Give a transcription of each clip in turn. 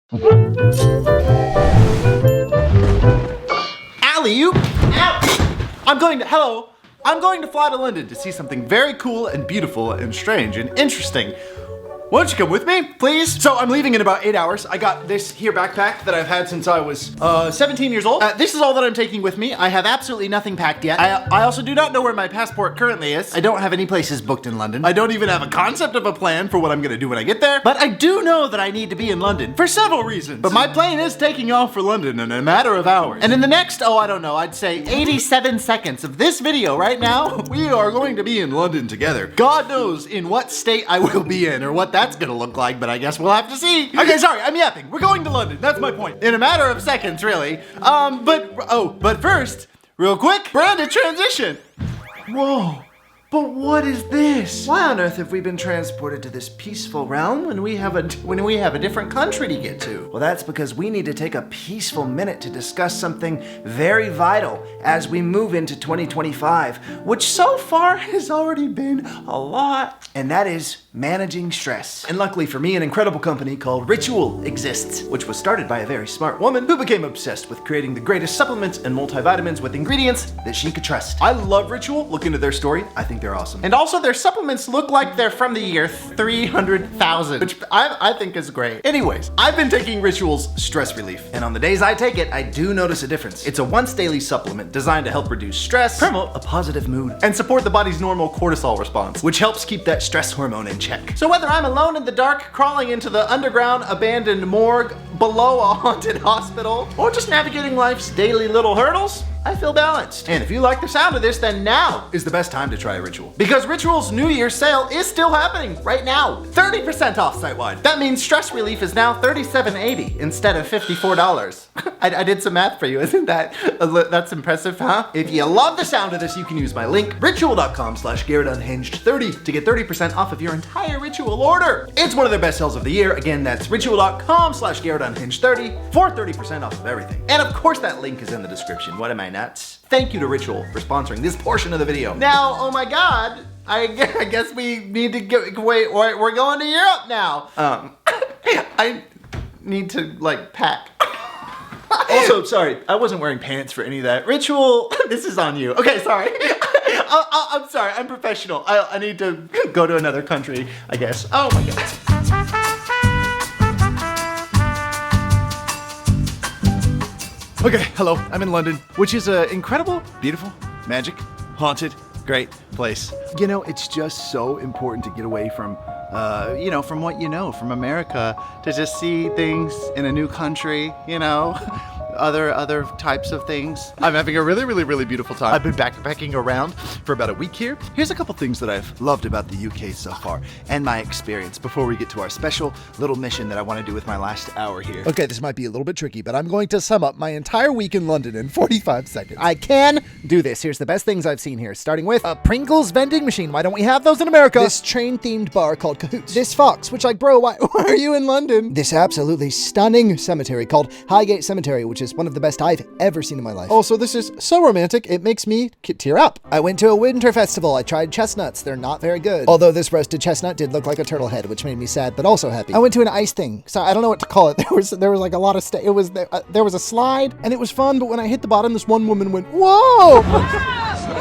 Alley-oop! Ow! I'm going to fly to London to see something very cool and beautiful and strange and interesting. Why don't you come with me, please? So I'm leaving in about 8 hours. I got this here backpack that I've had since I was 17 years old. This is all that I'm taking with me. I have absolutely nothing packed yet. I also do not know where my passport currently is. I don't have any places booked in London. I don't even have a concept of a plan for what I'm gonna do when I get there. But I do know that I need to be in London for several reasons. But my plane is taking off for London in a matter of hours. And in the next, I don't know, I'd say 87 seconds of this video right now, we are going to be in London together. God knows in what state I will be in or what that's gonna look like, but I guess we'll have to see. Okay, sorry, I'm yapping. We're going to London, that's my point. In a matter of seconds, really. But first, real quick, branded transition. Whoa. But what is this? Why on earth have we been transported to this peaceful realm when we have a different country to get to? Well, that's because we need to take a peaceful minute to discuss something very vital as we move into 2025, which so far has already been a lot. And that is managing stress. And luckily for me, an incredible company called Ritual exists, which was started by a very smart woman who became obsessed with creating the greatest supplements and multivitamins with ingredients that she could trust. I love Ritual. Look into their story. I think they're awesome. And also their supplements look like they're from the year 300,000, which I think is great. Anyways, I've been taking Ritual's stress relief, and on the days I take it, I do notice a difference. It's a once daily supplement designed to help reduce stress, promote a positive mood, and support the body's normal cortisol response, which helps keep that stress hormone in check. So whether I'm alone in the dark, crawling into the underground abandoned morgue below a haunted hospital, or just navigating life's daily little hurdles, I feel balanced. And if you like the sound of this, then now is the best time to try Ritual. Because Ritual's New Year's sale is still happening right now. 30% off site-wide. That means stress relief is now $37.80 instead of $54. I did some math for you, isn't that? That's impressive, huh? If you love the sound of this, you can use my link, ritual.com/GarrettUnhinged30 to get 30% off of your entire Ritual order. It's one of their best sales of the year. Again, that's ritual.com/GarrettUnhinged30 for 30% off of everything. And of course that link is in the description. What am I nuts? Thank you to Ritual for sponsoring this portion of the video. Now, oh my God, I guess we need to wait, we're going to Europe now. I need to pack. Also, sorry, I wasn't wearing pants for any of that. Ritual, this is on you. Okay, sorry. I'm sorry, I'm professional. I need to go to another country, I guess. Oh my God. Okay, hello, I'm in London, which is an incredible, beautiful, magic, haunted, great place. You know, it's just so important to get away from, from what you know, from America, to just see things in a new country, other types of things. I'm having a really beautiful time. I've been backpacking around for about a week here. Here's a couple things that I've loved about the UK so far and my experience before we get to our special little mission that I want to do with my last hour here. Okay, this might be a little bit tricky, but I'm going to sum up my entire week in London in 45 seconds. I can do this. Here's the best things I've seen here, starting with a Pringles vending machine. Why don't we have those in America? This train-themed bar called Cahoots. This fox, which bro, why are you in London? This absolutely stunning cemetery called Highgate Cemetery, which is one of the best I've ever seen in my life. Also, this is so romantic, it makes me tear up. I went to a winter festival. I tried chestnuts. They're not very good. Although this roasted chestnut did look like a turtle head, which made me sad, but also happy. I went to an ice thing. So I don't know what to call it. There was a lot of there was a slide, and it was fun, but when I hit the bottom, this one woman went, whoa!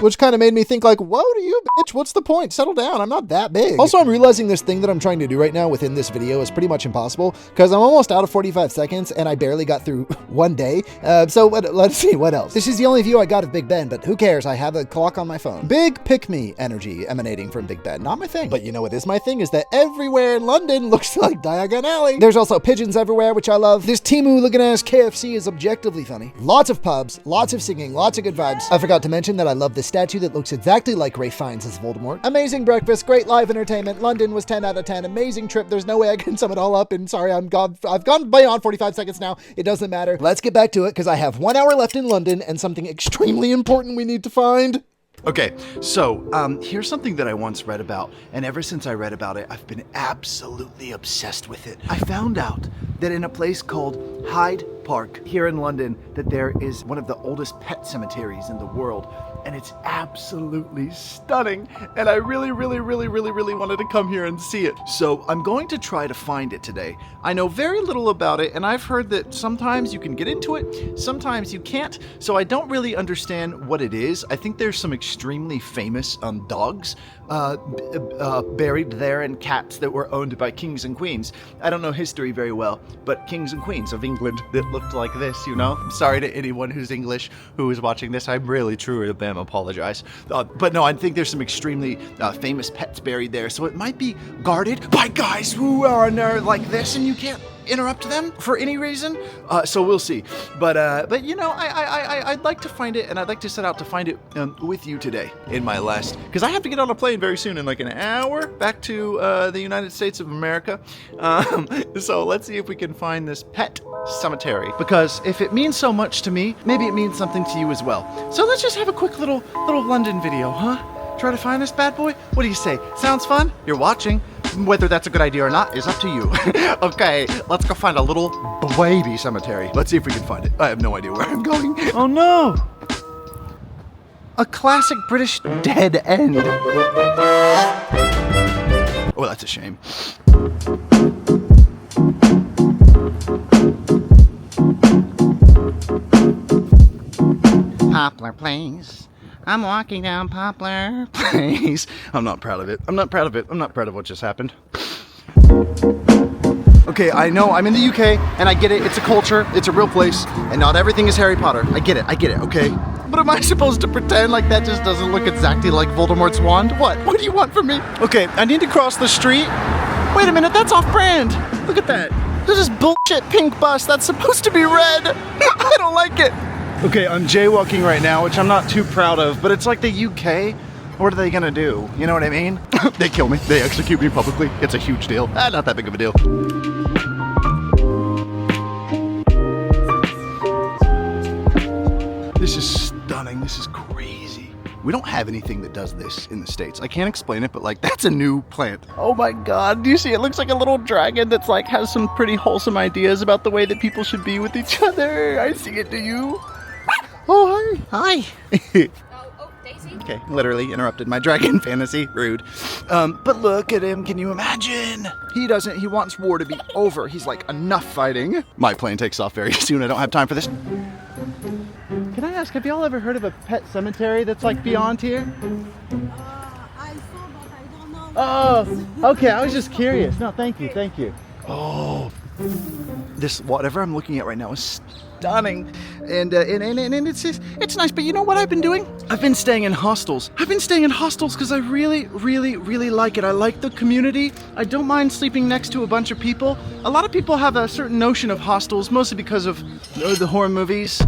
Which kind of made me think whoa to you, bitch, what's the point? Settle down, I'm not that big. Also, I'm realizing this thing that I'm trying to do right now within this video is pretty much impossible, because I'm almost out of 45 seconds, and I barely got through one day. Let's see, what else? This is the only view I got of Big Ben, but who cares? I have a clock on my phone. Big pick-me energy emanating from Big Ben. Not my thing. But you know what is my thing is that everywhere in London looks like Diagon Alley. There's also pigeons everywhere, which I love. This Temu-looking-ass KFC is objectively funny. Lots of pubs, lots of singing, lots of good vibes. I forgot to mention that I love the statue that looks exactly like Ralph Fiennes as Voldemort. Amazing breakfast, great live entertainment. London was 10 out of 10. Amazing trip. There's no way I can sum it all up. And sorry, I've gone beyond 45 seconds now. It doesn't matter. Let's get back to it, because I have 1 hour left in London and something extremely important we need to find. Okay, so here's something that I once read about, and ever since I read about it, I've been absolutely obsessed with it. I found out that in a place called Hyde, Park here in London that there is one of the oldest pet cemeteries in the world, and it's absolutely stunning, and I really wanted to come here and see it. So I'm going to try to find it today. I know very little about it, and I've heard that sometimes you can get into it, sometimes you can't, so I don't really understand what it is. I think there's some extremely famous dogs buried there, and cats that were owned by kings and queens. I don't know history very well, but kings and queens of England that looked like this, you know? I'm sorry to anyone who's English who is watching this. I'm really truly apologize. But no, I think there's some extremely famous pets buried there, so it might be guarded by guys who are in there like this, and you can't interrupt them for any reason. So we'll see. But you know, I'd like to find it, and I'd like to set out to find it with you today in my last, because I have to get on a plane very soon in like an hour back to the United States of America. So let's see if we can find this pet cemetery, because if it means so much to me, maybe it means something to you as well. So let's just have a quick little London video, huh? Try to find this bad boy? What do you say? Sounds fun? You're watching. Whether that's a good idea or not is up to you. Okay, let's go find a little baby cemetery. Let's see if we can find it. I have no idea where I'm going. Oh no! A classic British dead end. Oh, that's a shame. Poplar Place. I'm walking down Poplar Place. I'm not proud of it. I'm not proud of it. I'm not proud of what just happened. Okay, I know I'm in the UK, and I get it. It's a culture. It's a real place, and not everything is Harry Potter. I get it, okay? But am I supposed to pretend like that just doesn't look exactly like Voldemort's wand? What? What do you want from me? Okay, I need to cross the street. Wait a minute, that's off-brand. Look at that. There's this bullshit pink bus that's supposed to be red. I don't like it. Okay, I'm jaywalking right now, which I'm not too proud of, but it's like the UK. What are they gonna do? You know what I mean? They kill me. They execute me publicly. It's a huge deal. Not that big of a deal. This is stunning. This is crazy. We don't have anything that does this in the States. I can't explain it, but like, that's a new plant. Oh my God, do you see? It looks like a little dragon that's like has some pretty wholesome ideas about the way that people should be with each other. I see it, do you? Oh, hi. Hi. Daisy? Okay, literally interrupted my dragon fantasy. Rude. But look at him. Can you imagine? He wants war to be over. He's like, enough fighting. My plane takes off very soon. I don't have time for this. Can I ask, have y'all ever heard of a pet cemetery that's like beyond here? I saw, but I don't know. Oh, okay. I was just curious. No, thank you. Oh, this whatever I'm looking at right now is stunning, and it's nice. But you know what I've been doing? I've been staying in hostels. Because I really like it. I like the community. I don't mind sleeping next to a bunch of people. A lot of people have a certain notion of hostels, mostly because of the horror movies.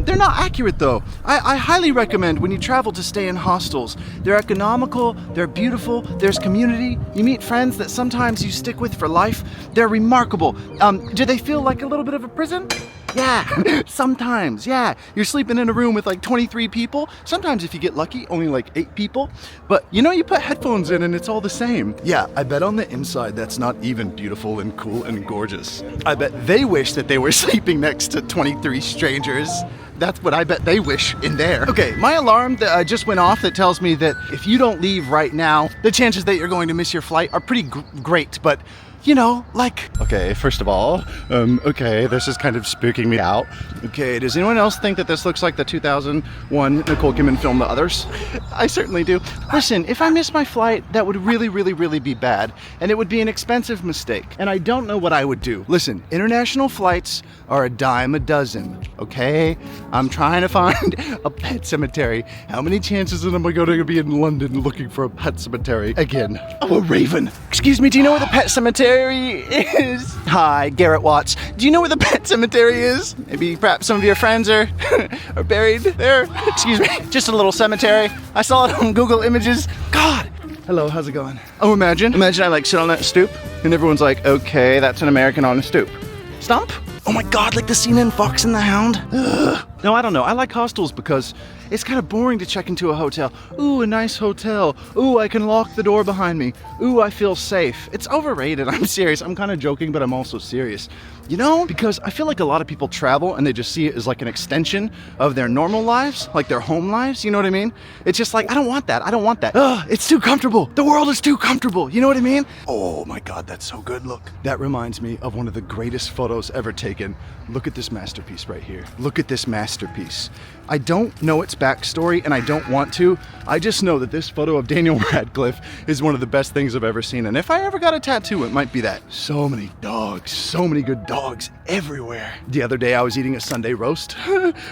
They're not accurate though. I highly recommend when you travel to stay in hostels. They're economical, they're beautiful, there's community, you meet friends that sometimes you stick with for life. They're remarkable. Do they feel like a little bit of a prison? Yeah, sometimes, yeah. You're sleeping in a room with like 23 people. Sometimes if you get lucky, only like 8 people. But you know, you put headphones in and it's all the same. Yeah, I bet on the inside that's not even beautiful and cool and gorgeous. I bet they wish that they were sleeping next to 23 strangers. That's what I bet they wish in there. Okay, my alarm that just went off that tells me that if you don't leave right now, the chances that you're going to miss your flight are pretty great, but you know, like... Okay, first of all, okay, this is kind of spooking me out. Okay, does anyone else think that this looks like the 2001 Nicole Kidman film, The Others? I certainly do. Listen, if I miss my flight, that would really be bad, and it would be an expensive mistake, and I don't know what I would do. Listen, international flights are a dime a dozen, okay? I'm trying to find a pet cemetery. How many chances am I going to be in London looking for a pet cemetery again? Oh, a raven. Excuse me, do you know where the pet cemetery is? Hi, Garrett Watts. Do you know where the pet cemetery is? Maybe perhaps some of your friends are buried there. Excuse me, just a little cemetery. I saw it on Google Images. God. Hello, how's it going? Oh, imagine I like sit on that stoop and everyone's like, okay, that's an American on a stoop. Stump? Oh my god, like the scene in Fox and the Hound. Ugh. No, I don't know. I like hostels because it's kind of boring to check into a hotel. Ooh, a nice hotel. Ooh, I can lock the door behind me. Ooh, I feel safe. It's overrated. I'm serious. I'm kind of joking, but I'm also serious. You know, because I feel like a lot of people travel and they just see it as like an extension of their normal lives, like their home lives, you know what I mean? It's just like, I don't want that, I don't want that. Ugh, it's too comfortable. The world is too comfortable, you know what I mean? Oh my god, that's so good, look. That reminds me of one of the greatest photos ever taken. Look at this masterpiece right here. Look at this masterpiece. I don't know its backstory and I don't want to. I just know that this photo of Daniel Radcliffe is one of the best things I've ever seen. And if I ever got a tattoo, it might be that. So many dogs, so many good dogs everywhere. The other day I was eating a Sunday roast,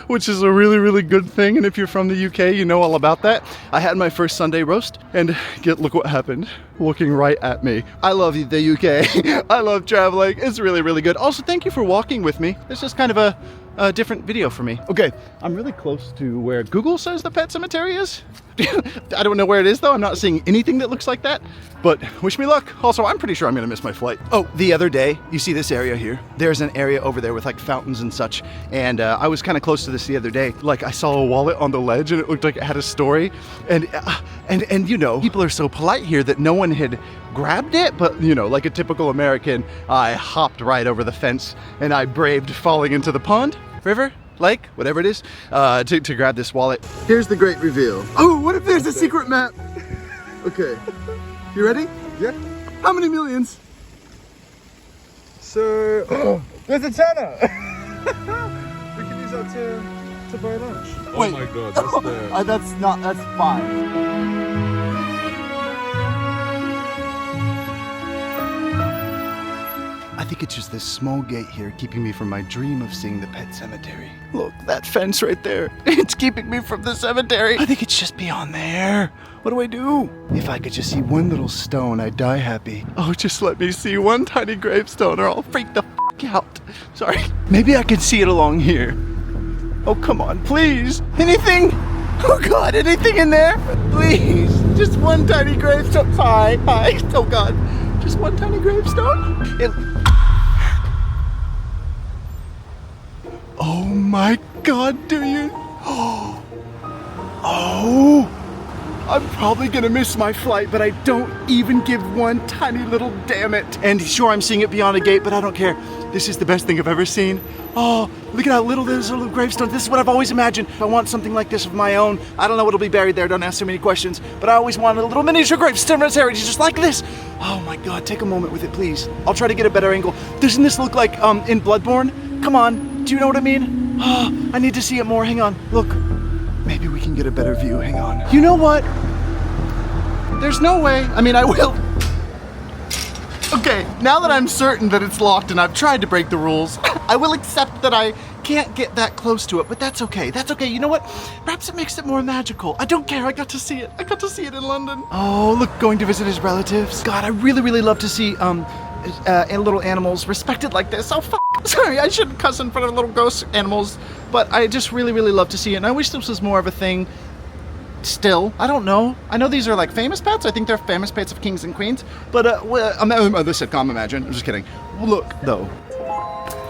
which is a really, really good thing. And if you're from the UK, you know all about that. I had my first Sunday roast and look what happened. Looking right at me. I love the UK. I love traveling. It's really, really good. Also, thank you for walking with me. This is kind of a different video for me. Okay, I'm really close to where Google says the pet cemetery is. I don't know where it is though. I'm not seeing anything that looks like that, but wish me luck. Also, I'm pretty sure I'm gonna miss my flight. Oh, the other day, you see this area here? There's an area over there with like fountains and such. And I was kind of close to this the other day. Like I saw a wallet on the ledge and it looked like it had a story. And you know, people are so polite here that no one had grabbed it, but you know, like a typical American, I hopped right over the fence and I braved falling into the pond, river, lake, whatever it is, to grab this wallet. Here's the great reveal. Oh, what if there's a secret map? Okay, you ready? Yeah. How many millions? So, there's a tenner. We can use that to buy lunch. Wait. Oh my god, that's fine. I think it's just this small gate here keeping me from my dream of seeing the pet cemetery. Look, that fence right there. It's keeping me from the cemetery. I think it's just beyond there. What do I do? If I could just see one little stone, I'd die happy. Oh, just let me see one tiny gravestone or I'll freak the f*** out. Sorry. Maybe I can see it along here. Oh, come on, please. Anything? Oh God, anything in there? Please. Just one tiny gravestone. Hi. Oh God. Just one tiny gravestone? Oh my God, do you? Oh, I'm probably gonna miss my flight, but I don't even give one tiny little damn it. And sure, I'm seeing it beyond a gate, but I don't care. This is the best thing I've ever seen. Oh, look at how little this little gravestone. This is what I've always imagined. If I want something like this of my own, I don't know what'll be buried there. Don't ask so many questions, but I always wanted a little miniature gravestone just like this. Oh my God, take a moment with it, please. I'll try to get a better angle. Doesn't this look like in Bloodborne? Come on, do you know what I mean? Oh, I need to see it more. Hang on, look. Maybe we can get a better view. Hang on. You know what? There's no way. I mean, I will. Okay, now that I'm certain that it's locked and I've tried to break the rules, I will accept that I can't get that close to it, but that's okay. That's okay. You know what? Perhaps it makes it more magical. I don't care. I got to see it. I got to see it in London. Oh, look, going to visit his relatives. God, I really, really love to see little animals respected like this. Oh, sorry, I shouldn't cuss in front of little ghost animals, but I just really, really love to see it, and I wish this was more of a thing. Still, I don't know. I know these are like famous pets. I think they're famous pets of kings and queens. But the sitcom, imagine. I'm just kidding. Look, though.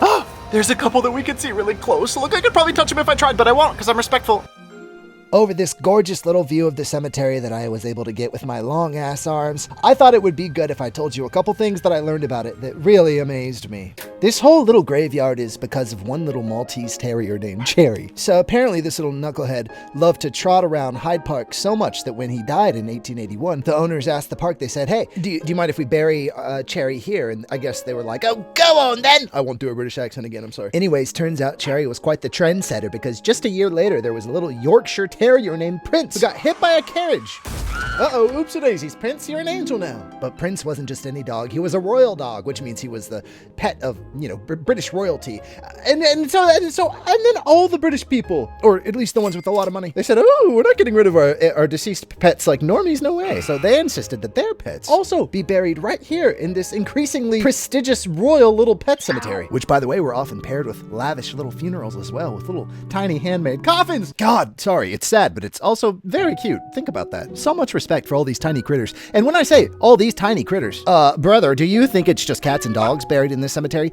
Oh, there's a couple that we could see really close. Look, I could probably touch them if I tried, but I won't because I'm respectful. Over this gorgeous little view of the cemetery that I was able to get with my long ass arms, I thought it would be good if I told you a couple things that I learned about it that really amazed me. This whole little graveyard is because of one little Maltese terrier named Cherry. So apparently this little knucklehead loved to trot around Hyde Park so much that when he died in 1881, the owners asked the park, they said, hey, do you mind if we bury Cherry here? And I guess they were like, oh, go on then! I won't do a British accent again, I'm sorry. Anyways, turns out Cherry was quite the trendsetter because just a year later, there was a little Yorkshire Terrier named Prince who got hit by a carriage. Uh-oh, oopsie-daisies, Prince, you're an angel now. But Prince wasn't just any dog, he was a royal dog, which means he was the pet of, British royalty. And then all the British people, or at least the ones with a lot of money, they said, oh, we're not getting rid of our deceased pets like normies, no way. So they insisted that their pets also be buried right here in this increasingly prestigious royal little pet cemetery, which, by the way, were often paired with lavish little funerals as well, with little tiny handmade coffins. God, sorry, it's sad, but it's also very cute. Think about that. So much much respect for all these tiny critters. And when I say all these tiny critters, brother, do you think it's just cats and dogs buried in this cemetery?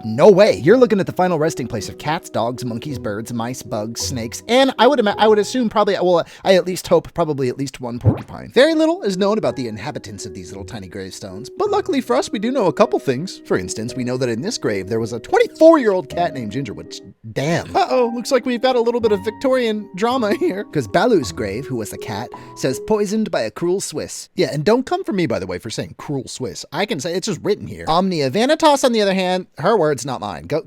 No way. You're looking at the final resting place of cats, dogs, monkeys, birds, mice, bugs, snakes, and I would assume probably, well, I at least hope probably at least one porcupine. Very little is known about the inhabitants of these little tiny gravestones, but luckily for us, we do know a couple things. For instance, we know that in this grave, there was a 24-year-old cat named Ginger, which, damn. Uh-oh, looks like we've got a little bit of Victorian drama here. Because Balu's grave, who was a cat, says poisoned by a cruel Swiss. Yeah, and don't come for me, by the way, for saying cruel Swiss. I can say it's just written here. Omnia Vanitas, on the other hand, her words, not mine. Go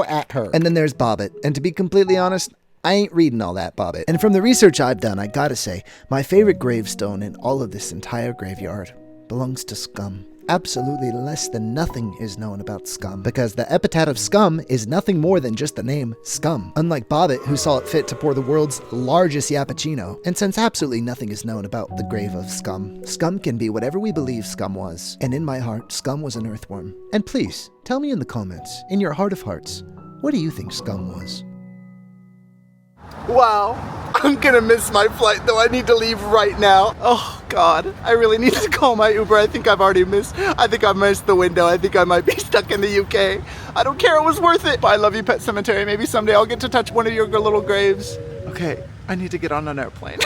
at her. And then there's Bobbit. And to be completely honest, I ain't reading all that, Bobbit. And from the research I've done, I gotta say, my favorite gravestone in all of this entire graveyard belongs to Scum. Absolutely less than nothing is known about Scum, because the epitaph of Scum is nothing more than just the name Scum. Unlike Bobbit, who saw it fit to pour the world's largest Yappuccino. And since absolutely nothing is known about the grave of Scum, Scum can be whatever we believe Scum was. And in my heart, Scum was an earthworm. And please, tell me in the comments, in your heart of hearts, what do you think Scum was? Wow, I'm gonna miss my flight, though I need to leave right now. Oh God, I really need to call my Uber. I think I missed the window. I think I might be stuck in the UK. I don't care, it was worth it. But I love you, Pet Cemetery. Maybe someday I'll get to touch one of your little graves. Okay, I need to get on an airplane.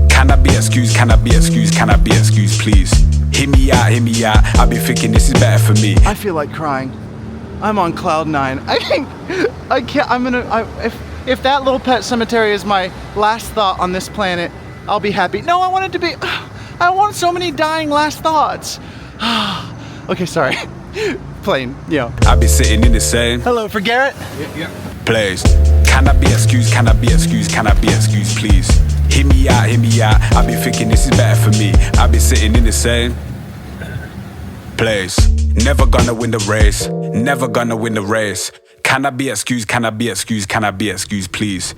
Can I be excused? Can I be excused? Can I be excused, please? Hear me out, hear me out. I've been thinking this is better for me. I feel like crying. I'm on cloud 9. If that little pet cemetery is my last thought on this planet, I'll be happy. No, I want it to be, I want so many dying last thoughts. Okay, sorry. Plane, I've been sitting in the same Hello, for Garrett? place. Can I be excused? Can I be excused? Can I be excused, please? Hear me out, hear me out. I've been thinking this is better for me. I've been sitting in the same place. Never gonna win the race. Never gonna win the race. Can I be excused? Can I be excused? Can I be excused, please?